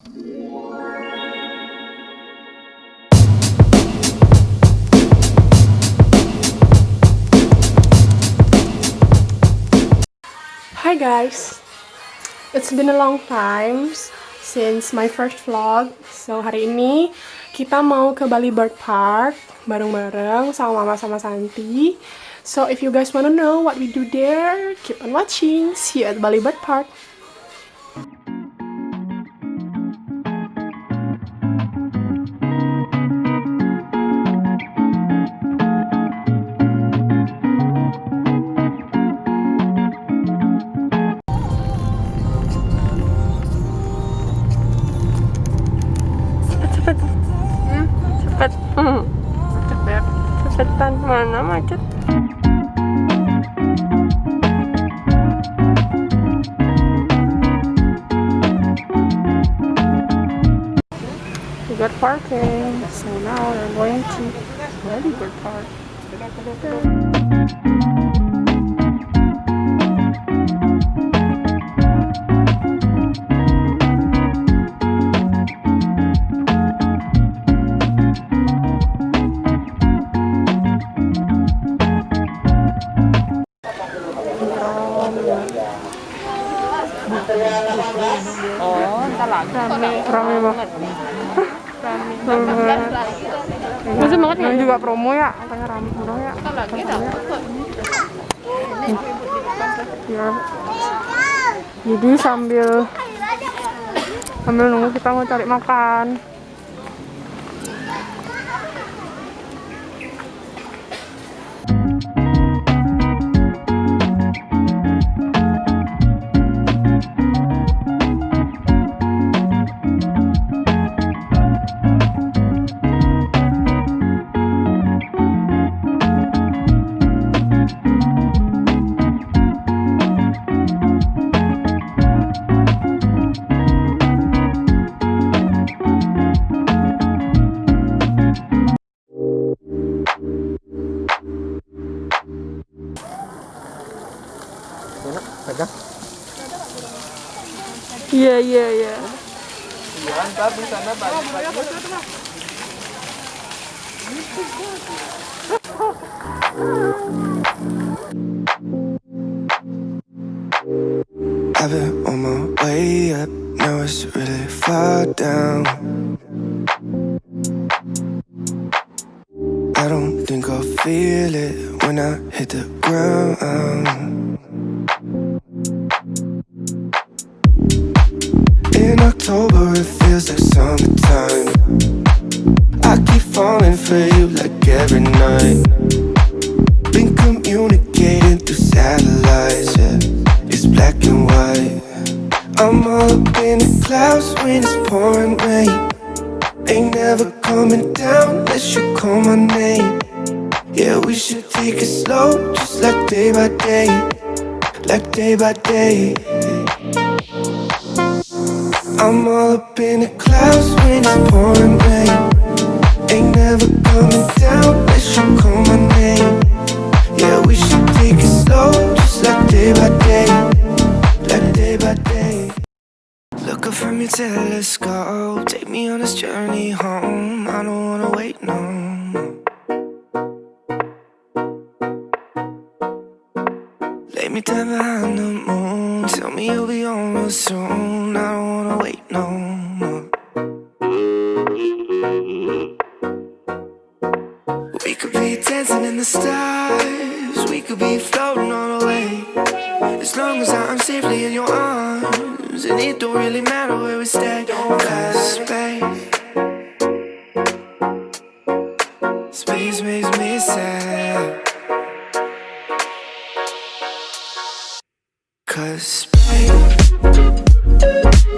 Hi guys, it's been a long time since my first vlog. So hari ini kita mau ke Bali Bird Park bareng-bareng sama Mama sama Santi. So if you guys wanna know what we do there, keep on watching. See you at Bali Bird Park. Cepet. Cepetan, mana macet. We got parking, so now we're going to Bali Bird Park. Oh, ntar lagi. Rame banget. Masih banget nih juga promo ya, makanya rame udah ya. Ntar lagi dapat. Ya. Jadi sambil nunggu kita mau cari makan. Pegang. Iya. Ntar di sana banyak lagi. I've been on my way up, now it's really far down. I don't think I'll feel it when I hit the ground. In October it feels like summertime. I keep falling for you like every night. Been communicating through satellites, yeah. It's black and white. I'm all up in the clouds when it's pouring rain. Ain't never coming down unless you call my name. Yeah, we should take it slow, just like day by day. Like day by day. I'm all up in the clouds when it's pouring rain. Ain't never coming down unless you call my name. Yeah, we should take it slow, just like day by day. Like day by day. Look up from your telescope, take me on this journey home. I don't wanna wait no more. Lay me down behind the moon, tell me you'll be on real soon. I don't wanna wait no more. We could be dancing in the stars, we could be floating on away. As long as I'm safely in your arms, and it don't really matter where we stay. Cause space makes me sad. Cause